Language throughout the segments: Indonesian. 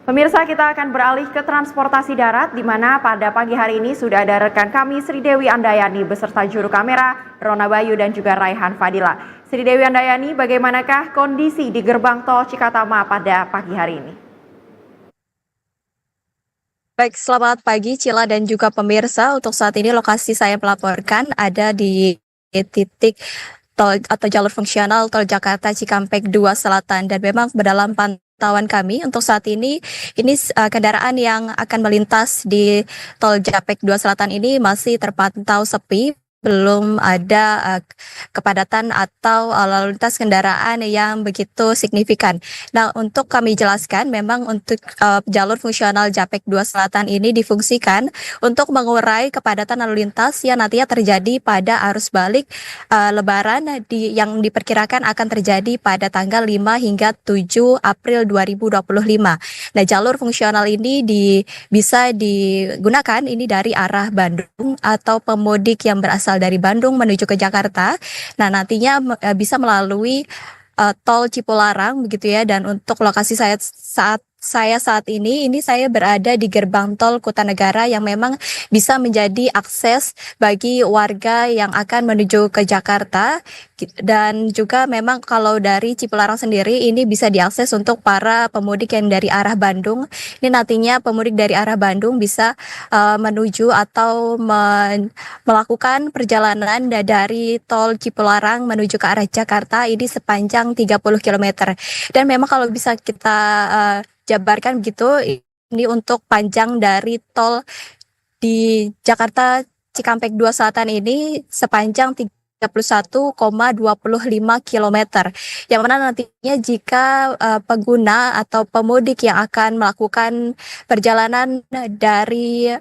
Pemirsa, kita akan beralih ke transportasi darat, di mana pada pagi hari ini sudah ada rekan kami Sri Dewi Andayani beserta juru kamera Rona Bayu dan juga Raihan Fadila. Sri Dewi Andayani, bagaimanakah kondisi di gerbang tol Cikatama pada pagi hari ini? Baik, selamat pagi Cila dan juga pemirsa. Untuk saat ini lokasi saya melaporkan ada di titik tol atau jalur fungsional tol Jakarta Cikampek 2 Selatan, dan memang dalam pantauan kami untuk saat ini kendaraan yang akan melintas di tol Japek 2 Selatan ini masih terpantau sepi. Belum ada kepadatan atau lalu lintas kendaraan yang begitu signifikan. Nah, untuk kami jelaskan, memang untuk jalur fungsional Japek 2 Selatan ini difungsikan untuk mengurai kepadatan lalu lintas yang nantinya terjadi pada arus balik Lebaran yang diperkirakan akan terjadi pada tanggal 5 hingga 7 April 2025. Nah, jalur fungsional ini bisa digunakan ini dari arah Bandung atau pemudik yang berasal dari Bandung menuju ke Jakarta. Nah, nantinya bisa melalui tol Cipularang begitu ya. Dan untuk lokasi saat ini saya berada di gerbang tol Kutanegara yang memang bisa menjadi akses bagi warga yang akan menuju ke Jakarta. Dan juga memang kalau dari Cipularang sendiri ini bisa diakses untuk para pemudik yang dari arah Bandung. Ini nantinya pemudik dari arah Bandung bisa menuju atau melakukan perjalanan dari tol Cipularang menuju ke arah Jakarta ini sepanjang 30 km. Dan memang kalau bisa kita jabarkan begitu, ini untuk panjang dari tol di Jakarta Cikampek 2 Selatan ini sepanjang 31,25 km, yang mana nantinya jika pengguna atau pemudik yang akan melakukan perjalanan dari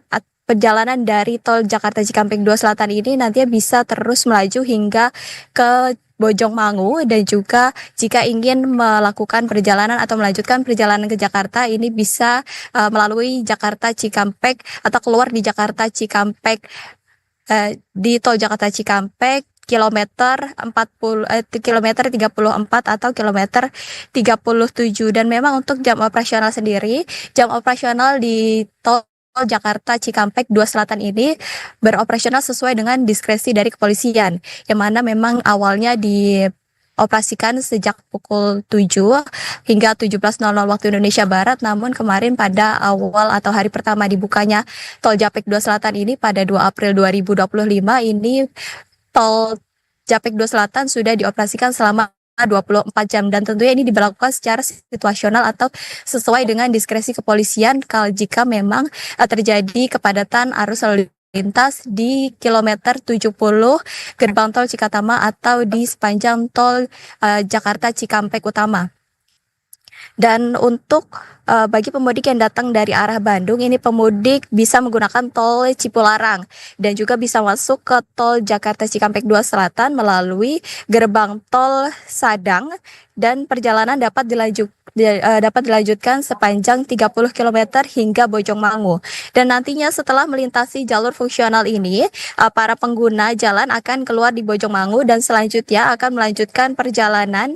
tol Jakarta Cikampek 2 Selatan ini nantinya bisa terus melaju hingga ke Bojongmangu, dan juga jika ingin melakukan perjalanan atau melanjutkan perjalanan ke Jakarta ini bisa melalui Jakarta Cikampek atau keluar di Jakarta Cikampek di tol Jakarta Cikampek kilometer 34 atau kilometer 37. Dan memang untuk jam operasional sendiri, jam operasional di tol Jakarta Cikampek 2 Selatan ini beroperasional sesuai dengan diskresi dari kepolisian, yang mana memang awalnya dioperasikan sejak pukul 7 hingga 17.00 waktu Indonesia Barat. Namun kemarin pada awal atau hari pertama dibukanya tol Japek 2 Selatan ini pada 2 April 2025 ini tol Japek 2 Selatan sudah dioperasikan selama 24 jam, dan tentunya ini diberlakukan secara situasional atau sesuai dengan diskresi kepolisian jika memang terjadi kepadatan arus lalu lintas di kilometer 70 gerbang tol Cikatama atau di sepanjang tol Jakarta Cikampek Utama. Dan untuk bagi pemudik yang datang dari arah Bandung, ini pemudik bisa menggunakan tol Cipularang dan juga bisa masuk ke tol Jakarta Cikampek 2 Selatan melalui gerbang tol Sadang, dan perjalanan dapat dilanjutkan sepanjang 30 km hingga Bojongmangu. Dan nantinya setelah melintasi jalur fungsional ini, para pengguna jalan akan keluar di Bojongmangu dan selanjutnya akan melanjutkan perjalanan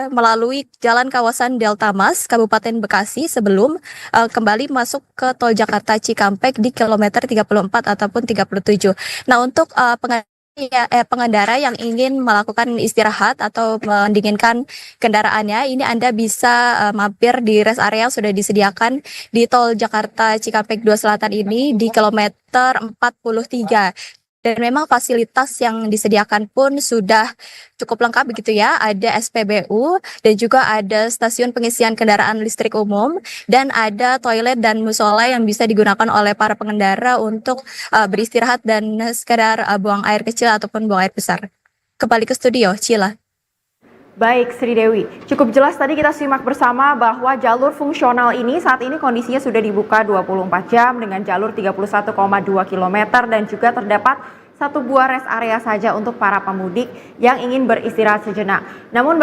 melalui jalan kawasan Delta Mas, Kabupaten Bekasi, sebelum kembali masuk ke tol Jakarta Cikampek di kilometer 34 ataupun 37. Nah, untuk pengendara yang ingin melakukan istirahat atau mendinginkan kendaraannya, ini Anda bisa mampir di rest area yang sudah disediakan di tol Jakarta Cikampek 2 Selatan ini di kilometer 43. Dan memang fasilitas yang disediakan pun sudah cukup lengkap begitu ya. Ada SPBU dan juga ada stasiun pengisian kendaraan listrik umum, dan ada toilet dan musola yang bisa digunakan oleh para pengendara untuk beristirahat dan sekedar buang air kecil ataupun buang air besar. Kembali ke studio, Cila. Baik, Sri Dewi. Cukup jelas tadi kita simak bersama bahwa jalur fungsional ini saat ini kondisinya sudah dibuka 24 jam dengan jalur 31,2 km dan juga terdapat satu buah rest area saja untuk para pemudik yang ingin beristirahat sejenak. Namun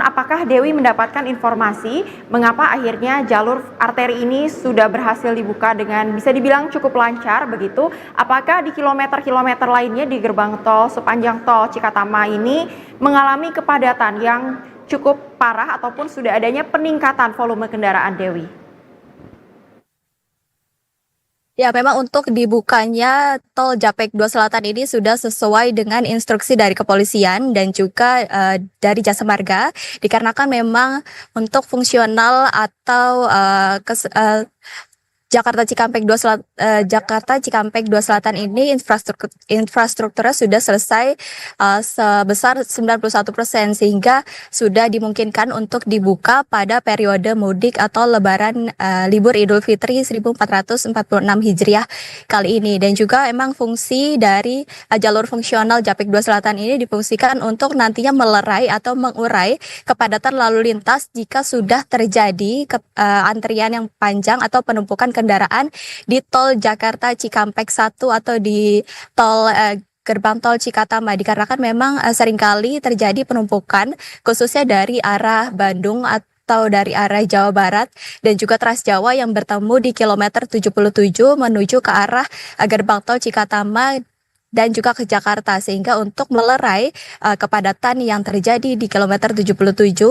apakah Dewi mendapatkan informasi mengapa akhirnya jalur arteri ini sudah berhasil dibuka dengan bisa dibilang cukup lancar begitu? Apakah di kilometer-kilometer lainnya di gerbang tol sepanjang tol Cikatama ini mengalami kepadatan yang cukup parah ataupun sudah adanya peningkatan volume kendaraan, Dewi? Ya, memang untuk dibukanya tol Japek 2 Selatan ini sudah sesuai dengan instruksi dari kepolisian dan juga dari Jasa Marga, dikarenakan memang untuk fungsional atau Jakarta Cikampek 2 Selatan ini infrastrukturnya sudah selesai sebesar 91% sehingga sudah dimungkinkan untuk dibuka pada periode mudik atau lebaran libur Idul Fitri 1446 Hijriah kali ini. Dan juga emang fungsi dari jalur fungsional Japek 2 Selatan ini difungsikan untuk nantinya melerai atau mengurai kepadatan lalu lintas jika sudah terjadi antrian yang panjang atau penumpukan kendaraan di tol Jakarta Cikampek 1 atau di tol gerbang tol Cikatama, dikarenakan memang seringkali terjadi penumpukan khususnya dari arah Bandung atau dari arah Jawa Barat dan juga Trans Jawa yang bertemu di kilometer 77 menuju ke arah gerbang tol Cikatama dan juga ke Jakarta, sehingga untuk melerai kepadatan yang terjadi di kilometer 77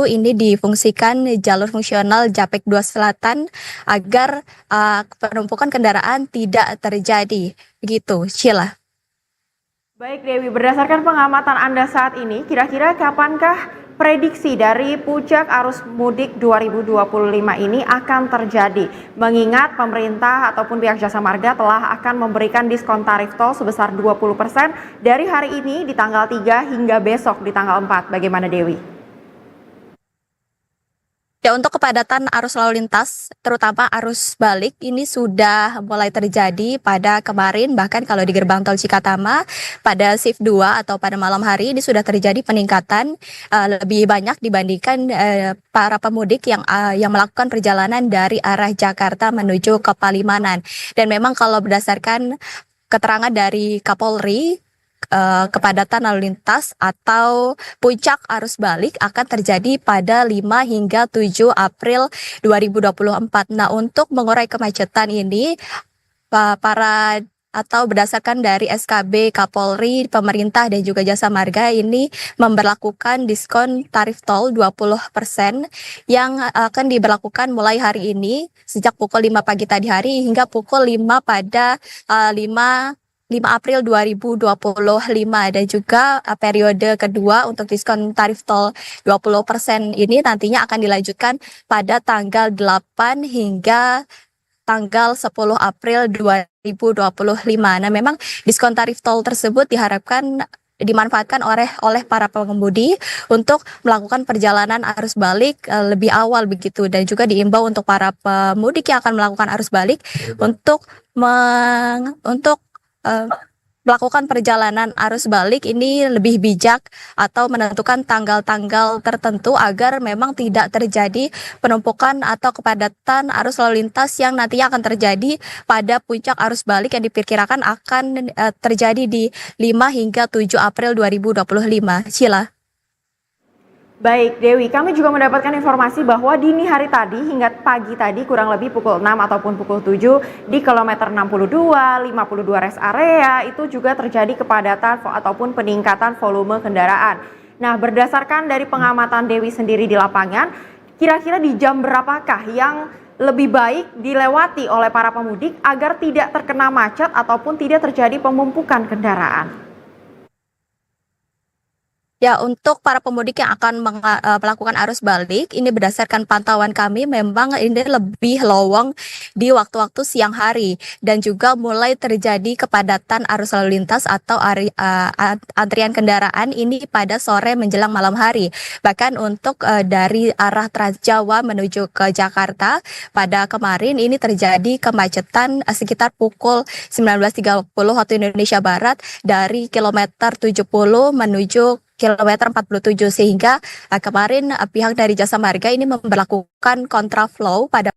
ini difungsikan jalur fungsional Japek 2 Selatan agar penumpukan kendaraan tidak terjadi. Begitu, Sheila. Baik Dewi, berdasarkan pengamatan Anda saat ini, kira-kira kapankah prediksi dari puncak arus mudik 2025 ini akan terjadi? Mengingat pemerintah ataupun pihak Jasa Marga telah akan memberikan diskon tarif tol sebesar 20% dari hari ini di tanggal 3 hingga besok di tanggal 4. Bagaimana Dewi? Ya, untuk kepadatan arus lalu lintas, terutama arus balik, ini sudah mulai terjadi pada kemarin, bahkan kalau di gerbang tol Cikatama, pada shift 2 atau pada malam hari, ini sudah terjadi peningkatan lebih banyak dibandingkan para pemudik yang melakukan perjalanan dari arah Jakarta menuju ke Palimanan. Dan memang kalau berdasarkan keterangan dari Kapolri, kepadatan lalu lintas atau puncak arus balik akan terjadi pada 5 hingga 7 April 2024. Nah, untuk mengurai kemacetan ini, para atau berdasarkan dari SKB Kapolri, pemerintah dan juga Jasa Marga ini memberlakukan diskon tarif tol 20% yang akan diberlakukan mulai hari ini sejak pukul 5 pagi tadi hari hingga pukul 5 pada 5 April 2025 dan juga periode kedua untuk diskon tarif tol 20% ini nantinya akan dilanjutkan pada tanggal 8 hingga tanggal 10 April 2025. Nah, memang diskon tarif tol tersebut diharapkan dimanfaatkan oleh para pengemudi untuk melakukan perjalanan arus balik lebih awal begitu, dan juga diimbau untuk para pemudik yang akan melakukan arus balik untuk eh, melakukan perjalanan arus balik ini lebih bijak atau menentukan tanggal-tanggal tertentu agar memang tidak terjadi penumpukan atau kepadatan arus lalu lintas yang nantinya akan terjadi pada puncak arus balik yang diperkirakan akan terjadi di 5 hingga 7 April 2025. Sheila. Baik Dewi, kami juga mendapatkan informasi bahwa dini hari tadi hingga pagi tadi kurang lebih pukul 6 ataupun pukul 7 di kilometer 62, 52 rest area itu juga terjadi kepadatan ataupun peningkatan volume kendaraan. Nah, berdasarkan dari pengamatan Dewi sendiri di lapangan, kira-kira di jam berapakah yang lebih baik dilewati oleh para pemudik agar tidak terkena macet ataupun tidak terjadi pemumpukan kendaraan? Ya, untuk para pemudik yang akan melakukan arus balik, ini berdasarkan pantauan kami memang ini lebih lowong di waktu-waktu siang hari dan juga mulai terjadi kepadatan arus lalu lintas atau antrian kendaraan ini pada sore menjelang malam hari. Bahkan untuk dari arah Trans Jawa menuju ke Jakarta pada kemarin ini terjadi kemacetan sekitar pukul 19.30 waktu Indonesia Barat dari kilometer 70 menuju kilometer 47 sehingga kemarin pihak dari Jasa Marga ini memberlakukan kontraflow pada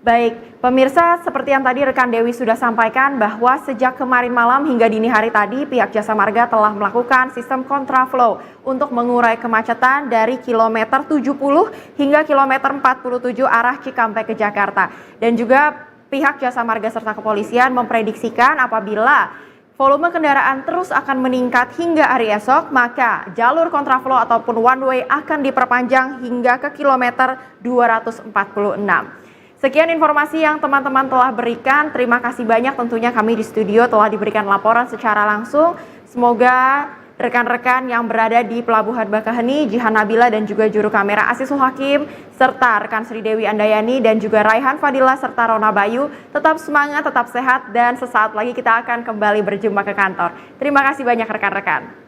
Baik, pemirsa, seperti yang tadi rekan Dewi sudah sampaikan bahwa sejak kemarin malam hingga dini hari tadi pihak Jasa Marga telah melakukan sistem kontraflow untuk mengurai kemacetan dari kilometer 70 hingga kilometer 47 arah Cikampek ke Jakarta. Dan juga pihak Jasa Marga serta kepolisian memprediksikan apabila volume kendaraan terus akan meningkat hingga hari esok, maka jalur kontraflow ataupun one way akan diperpanjang hingga ke kilometer 246. Sekian informasi yang teman-teman telah berikan. Terima kasih banyak tentunya kami di studio telah diberikan laporan secara langsung. Semoga rekan-rekan yang berada di Pelabuhan Bakaheni, Jihan Nabila dan juga juru kamera Asisul Hakim, serta rekan Sri Dewi Andayani dan juga Raihan Fadila serta Rona Bayu tetap semangat, tetap sehat, dan sesaat lagi kita akan kembali berjumpa ke kantor. Terima kasih banyak rekan-rekan.